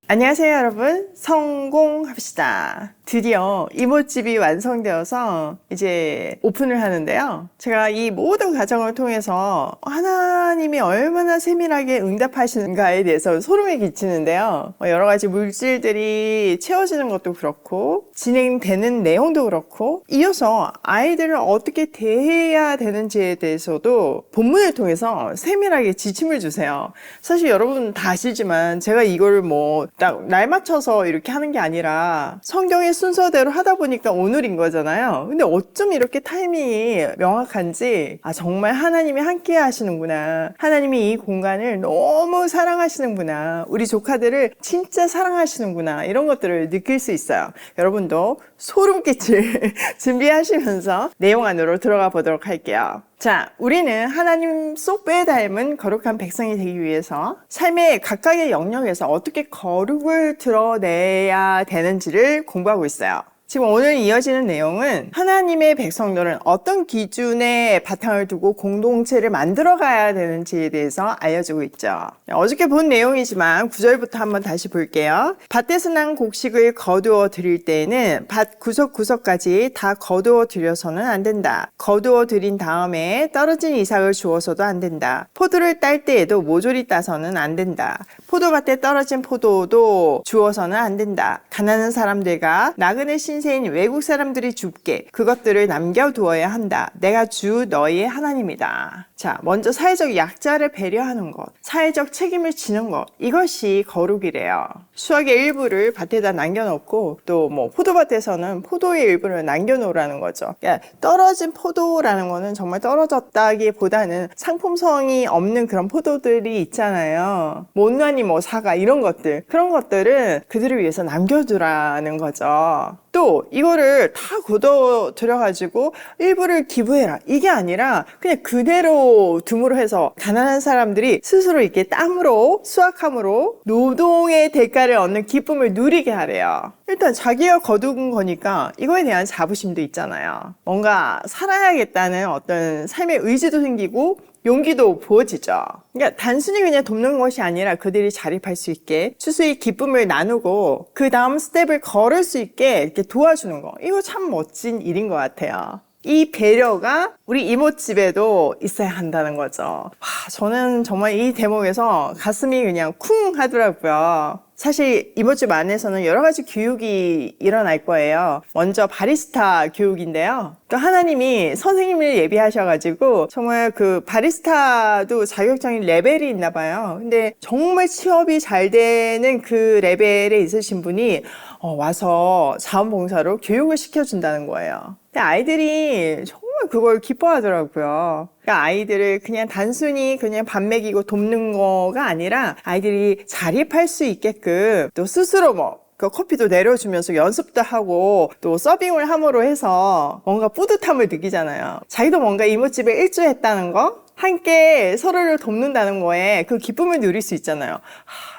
안녕하세요 여러분, 성공합시다. 드디어 이모집이 완성되어서 이제 오픈을 하는데요, 제가 이 모든 과정을 통해서 하나님이 얼마나 세밀하게 응답하시는가에 대해서 소름이 끼치는데요, 여러 가지 물질들이 채워지는 것도 그렇고 진행되는 내용도 그렇고 이어서 아이들을 어떻게 대해야 되는지에 대해서도 본문을 통해서 세밀하게 지침을 주세요. 사실 여러분 다 아시지만 제가 이걸 뭐 딱 날 맞춰서 이렇게 하는 게 아니라 성경의 순서대로 하다 보니까 오늘인 거잖아요. 근데 어쩜 이렇게 타이밍이 명확한지, 정말 하나님이 함께 하시는구나, 하나님이 이 공간을 너무 사랑하시는구나, 우리 조카들을 진짜 사랑하시는구나, 이런 것들을 느낄 수 있어요. 여러분도 소름 끼칠 준비하시면서 내용 안으로 들어가 보도록 할게요. 자, 우리는 하나님 쏙 빼 닮은 거룩한 백성이 되기 위해서 삶의 각각의 영역에서 어떻게 거룩을 드러내야 되는지를 공부하고 있어요. 지금 오늘 이어지는 내용은 하나님의 백성들은 어떤 기준에 바탕을 두고 공동체를 만들어 가야 되는지에 대해서 알려주고 있죠. 어저께 본 내용이지만 9절부터 한번 다시 볼게요. 밭에서 난 곡식을 거두어 드릴 때에는 밭 구석구석까지 다 거두어 드려서는 안 된다. 거두어 드린 다음에 떨어진 이삭을 주어서도 안 된다. 포도를 딸 때에도 모조리 따서는 안 된다. 포도밭에 떨어진 포도도 주어서는 안 된다. 가난한 사람들과 나그네 신세인 외국 사람들이 줍게 그것들을 남겨두어야 한다. 내가 주 너희의 하나님이다. 자, 먼저 사회적 약자를 배려하는 것, 사회적 책임을 지는 것, 이것이 거룩이래요. 수확의 일부를 밭에다 남겨놓고 또 뭐 포도밭에서는 포도의 일부를 남겨놓으라는 거죠. 그러니까 떨어진 포도라는 거는 정말 떨어졌다기보다는 상품성이 없는 그런 포도들이 있잖아요. 못난이 뭐 사과 이런 것들, 그런 것들은 그들을 위해서 남겨두라는 거죠. 또 이거를 다 걷어들여가지고 일부를 기부해라, 이게 아니라 그냥 그대로 둠으로 해서 가난한 사람들이 스스로 이렇게 땀으로 수확함으로 노동의 대가를 얻는 기쁨을 누리게 하래요. 일단 자기가 거둔 거니까 이거에 대한 자부심도 있잖아요. 뭔가 살아야겠다는 어떤 삶의 의지도 생기고 용기도 부어지죠. 그러니까 단순히 그냥 돕는 것이 아니라 그들이 자립할 수 있게 수수의 기쁨을 나누고 그 다음 스텝을 걸을 수 있게 이렇게 도와주는 거, 이거 참 멋진 일인 것 같아요. 이 배려가 우리 이모집에도 있어야 한다는 거죠. 저는 정말 이 대목에서 가슴이 그냥 쿵 하더라고요. 사실 이모집 안에서는 여러 가지 교육이 일어날 거예요. 먼저 바리스타 교육인데요, 또 하나님이 선생님을 예비하셔가지고 정말 그 바리스타도 자격증 레벨이 있나 봐요. 근데 정말 취업이 잘 되는 그 레벨에 있으신 분이 와서 자원봉사로 교육을 시켜준다는 거예요. 근데 아이들이 정말 그걸 기뻐하더라고요. 그러니까 아이들을 그냥 단순히 그냥 밥 먹이고 돕는 거가 아니라 아이들이 자립할 수 있게끔 또 스스로 그 커피도 내려주면서 연습도 하고 또 서빙을 함으로 해서 뭔가 뿌듯함을 느끼잖아요. 자기도 뭔가 이모집에 일조했다는 거, 함께 서로를 돕는다는 거에 그 기쁨을 누릴 수 있잖아요.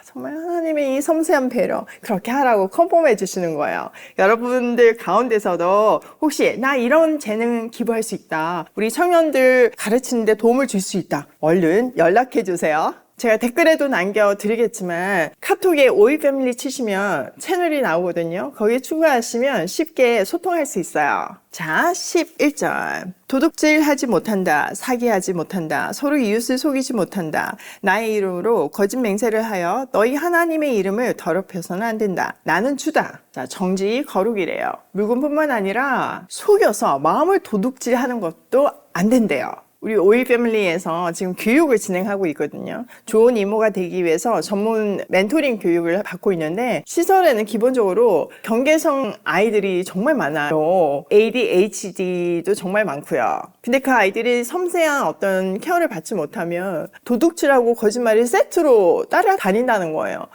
정말 하나님의 이 섬세한 배려, 그렇게 하라고 컨펌해 주시는 거예요. 여러분들 가운데서도 혹시 나 이런 재능 기부할 수 있다, 우리 청년들 가르치는데 도움을 줄 수 있다, 얼른 연락해 주세요. 제가 댓글에도 남겨드리겠지만 카톡에 오이패밀리 치시면 채널이 나오거든요. 거기에 추가하시면 쉽게 소통할 수 있어요. 자, 11절. 도둑질하지 못한다, 사기하지 못한다, 서로 이웃을 속이지 못한다, 나의 이름으로 거짓 맹세를 하여 너희 하나님의 이름을 더럽혀서는 안 된다. 나는 주다. 자, 정직이 거룩이래요. 물건뿐만 아니라 속여서 마음을 도둑질하는 것도 안 된대요. 우리 오일 패밀리에서 지금 교육을 진행하고 있거든요. 좋은 이모가 되기 위해서 전문 멘토링 교육을 받고 있는데, 시설에는 기본적으로 경계성 아이들이 정말 많아요. ADHD도 정말 많고요. 근데 그 아이들이 섬세한 어떤 케어를 받지 못하면 도둑질하고 거짓말이 세트로 따라다닌다는 거예요.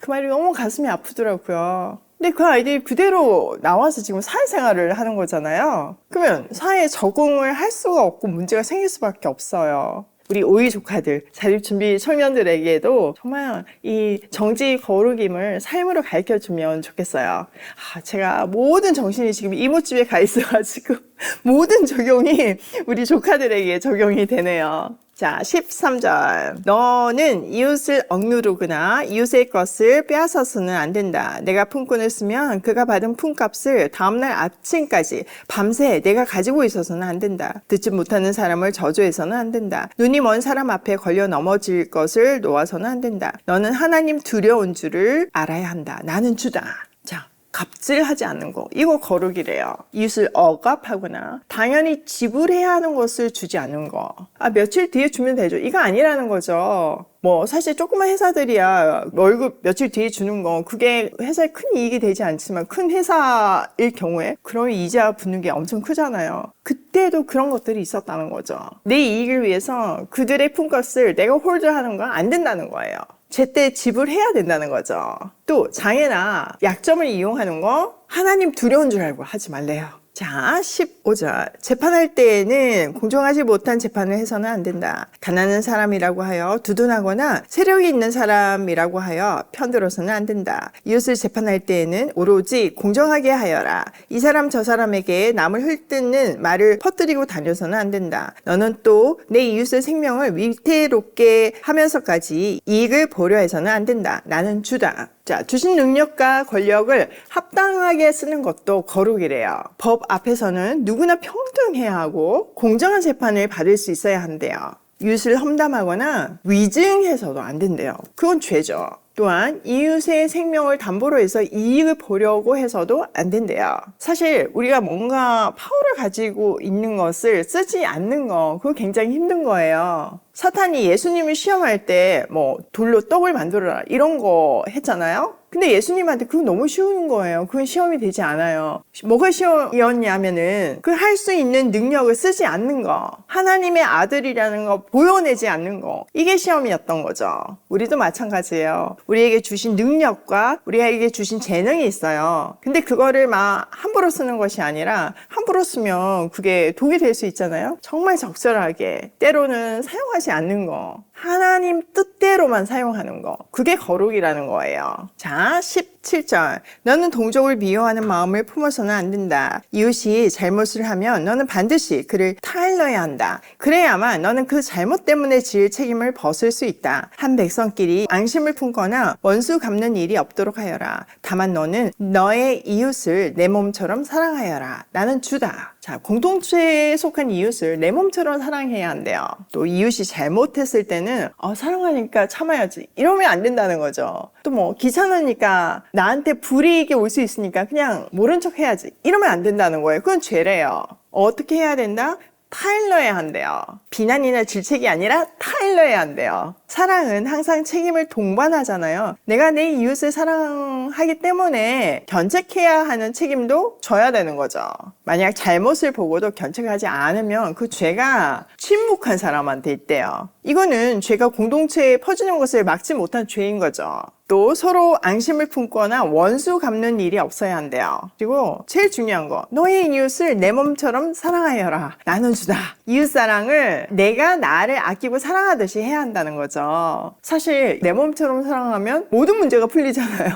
그 말이 너무 가슴이 아프더라고요. 근데 그 아이들이 그대로 나와서 지금 사회생활을 하는 거잖아요. 그러면 사회에 적응을 할 수가 없고 문제가 생길 수밖에 없어요. 우리 오이 조카들, 자립준비 청년들에게도 정말 이 정직 거룩임을 삶으로 가르쳐주면 좋겠어요. 제가 모든 정신이 지금 이모집에 가 있어가지고 모든 적용이 우리 조카들에게 적용이 되네요. 자, 13절. 너는 이웃을 억누르거나 이웃의 것을 빼앗아서는 안 된다. 내가 품꾼을 쓰면 그가 받은 품값을 다음날 아침까지 밤새 내가 가지고 있어서는 안 된다. 듣지 못하는 사람을 저주해서는 안 된다. 눈이 먼 사람 앞에 걸려 넘어질 것을 놓아서는 안 된다. 너는 하나님 두려운 줄을 알아야 한다. 나는 주다. 자, 갑질하지 않는 거, 이거 거룩이래요. 이웃을 억압하거나 당연히 지불해야 하는 것을 주지 않는 거. 며칠 뒤에 주면 되죠. 이거 아니라는 거죠. 뭐 사실 조그만 회사들이야 월급 며칠 뒤에 주는 거 그게 회사에 큰 이익이 되지 않지만 큰 회사일 경우에 그러면 이자 붙는 게 엄청 크잖아요. 그때도 그런 것들이 있었다는 거죠. 내 이익을 위해서 그들의 품값을 내가 홀드하는 건 안 된다는 거예요. 제때 지불해야 된다는 거죠. 또 장애나 약점을 이용하는 거 하나님 두려운 줄 알고 하지 말래요. 자, 15절. 재판할 때에는 공정하지 못한 재판을 해서는 안 된다. 가난한 사람이라고 하여 두둔하거나 세력이 있는 사람이라고 하여 편들어서는 안 된다. 이웃을 재판할 때에는 오로지 공정하게 하여라. 이 사람 저 사람에게 남을 헐뜯는 말을 퍼뜨리고 다녀서는 안 된다. 너는 또 내 이웃의 생명을 위태롭게 하면서까지 이익을 보려 해서는 안 된다. 나는 주다. 자, 주신 능력과 권력을 합당하게 쓰는 것도 거룩이래요. 법 앞에서는 누구나 평등해야 하고 공정한 재판을 받을 수 있어야 한대요. 이웃을 험담하거나 위증해서도 안 된대요. 그건 죄죠. 또한 이웃의 생명을 담보로 해서 이익을 보려고 해서도 안 된대요. 사실 우리가 뭔가 파워를 가지고 있는 것을 쓰지 않는 거 그거 굉장히 힘든 거예요. 사탄이 예수님을 시험할 때 뭐 돌로 떡을 만들어라 이런 거 했잖아요. 근데 예수님한테 그건 너무 쉬운 거예요. 그건 시험이 되지 않아요. 뭐가 시험이었냐면은 그 할 수 있는 능력을 쓰지 않는 거, 하나님의 아들이라는 거 보여내지 않는 거, 이게 시험이었던 거죠. 우리도 마찬가지예요. 우리에게 주신 능력과 우리에게 주신 재능이 있어요. 근데 그거를 막 함부로 쓰는 것이 아니라 함부로 쓰면 그게 독이 될 수 있잖아요. 정말 적절하게 때로는 사용하지 않는 거, 하나님 뜻대로만 사용하는 거, 그게 거룩이라는 거예요. 자, 17절. 너는 동족을 미워하는 마음을 품어서는 안 된다. 이웃이 잘못을 하면 너는 반드시 그를 타일러야 한다. 그래야만 너는 그 잘못 때문에 지을 책임을 벗을 수 있다. 한 백성끼리 앙심을 품거나 원수 갚는 일이 없도록 하여라. 다만 너는 너의 이웃을 내 몸처럼 사랑하여라. 나는 주다. 자, 공동체에 속한 이웃을 내 몸처럼 사랑해야 한대요. 또 이웃이 잘못했을 때는 사랑하니까 참아야지 이러면 안 된다는 거죠. 또 뭐 귀찮으니까 나한테 불이익이 올 수 있으니까 그냥 모른 척 해야지 이러면 안 된다는 거예요. 그건 죄래요. 어떻게 해야 된다? 타일러야 한대요. 비난이나 질책이 아니라 타일러야 한대요. 사랑은 항상 책임을 동반하잖아요. 내가 내 이웃을 사랑하기 때문에 견책해야 하는 책임도 져야 되는 거죠. 만약 잘못을 보고도 견책하지 않으면 그 죄가 침묵한 사람한테 있대요. 이거는 죄가 공동체에 퍼지는 것을 막지 못한 죄인 거죠. 또 서로 앙심을 품거나 원수 갚는 일이 없어야 한대요. 그리고 제일 중요한 거, 너의 이웃을 내 몸처럼 사랑하여라. 나는 주다. 이웃사랑을 내가 나를 아끼고 사랑하듯이 해야 한다는 거죠. 사실 내 몸처럼 사랑하면 모든 문제가 풀리잖아요.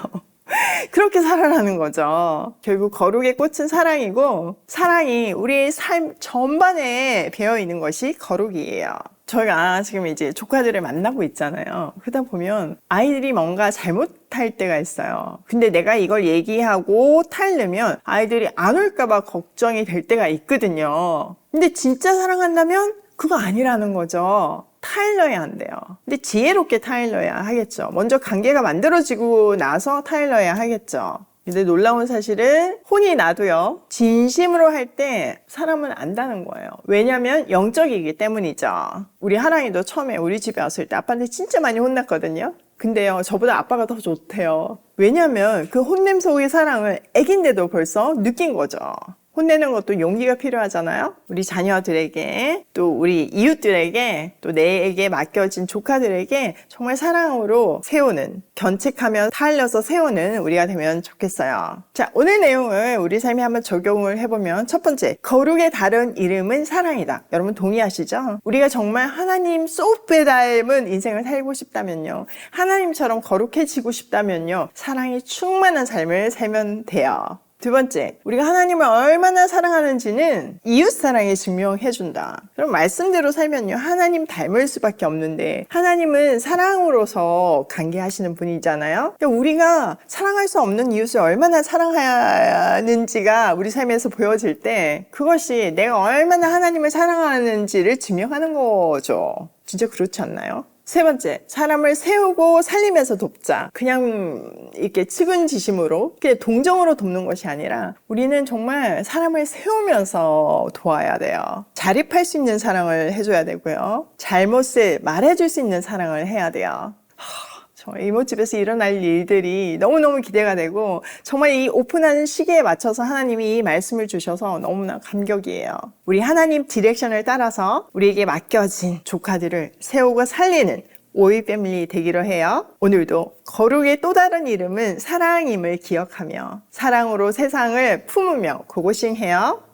그렇게 살아라는 거죠. 결국 거룩의 꽃은 사랑이고 사랑이 우리의 삶 전반에 배어 있는 것이 거룩이에요. 저희가 지금 이제 조카들을 만나고 있잖아요. 그러다 보면 아이들이 뭔가 잘못할 때가 있어요. 근데 내가 이걸 얘기하고 타이르면 아이들이 안 올까봐 걱정이 될 때가 있거든요. 근데 진짜 사랑한다면 그거 아니라는 거죠. 타일러야 한대요. 근데 지혜롭게 타일러야 하겠죠. 먼저 관계가 만들어지고 나서 타일러야 하겠죠. 근데 놀라운 사실은 혼이 나도요, 진심으로 할 때 사람은 안다는 거예요. 왜냐면 영적이기 때문이죠. 우리 하랑이도 처음에 우리 집에 왔을 때 아빠한테 진짜 많이 혼났거든요. 근데요, 저보다 아빠가 더 좋대요. 왜냐면 그 혼냄 속의 사랑을 애긴데도 벌써 느낀 거죠. 혼내는 것도 용기가 필요하잖아요. 우리 자녀들에게, 또 우리 이웃들에게, 또 내게 맡겨진 조카들에게 정말 사랑으로 세우는, 견책하며 타일러서 세우는 우리가 되면 좋겠어요. 자, 오늘 내용을 우리 삶에 한번 적용을 해보면, 첫 번째, 거룩의 다른 이름은 사랑이다. 여러분 동의하시죠? 우리가 정말 하나님 소프에 닮은 인생을 살고 싶다면요, 하나님처럼 거룩해지고 싶다면요, 사랑이 충만한 삶을 살면 돼요. 두 번째, 우리가 하나님을 얼마나 사랑하는지는 이웃사랑에 증명해준다. 그럼 말씀대로 살면요, 하나님 닮을 수밖에 없는데 하나님은 사랑으로서 관계하시는 분이잖아요. 그러니까 우리가 사랑할 수 없는 이웃을 얼마나 사랑하는지가 우리 삶에서 보여질 때 그것이 내가 얼마나 하나님을 사랑하는지를 증명하는 거죠. 진짜 그렇지 않나요? 세 번째, 사람을 세우고 살리면서 돕자. 그냥 이렇게 측은지심으로, 이렇게 동정으로 돕는 것이 아니라 우리는 정말 사람을 세우면서 도와야 돼요. 자립할 수 있는 사랑을 해줘야 되고요. 잘못을 말해줄 수 있는 사랑을 해야 돼요. 이모집에서 일어날 일들이 너무너무 기대가 되고 정말 이 오픈하는 시기에 맞춰서 하나님이 이 말씀을 주셔서 너무나 감격이에요. 우리 하나님 디렉션을 따라서 우리에게 맡겨진 조카들을 세우고 살리는 오이 패밀리 되기로 해요. 오늘도 거룩의 또 다른 이름은 사랑임을 기억하며 사랑으로 세상을 품으며 고고싱해요.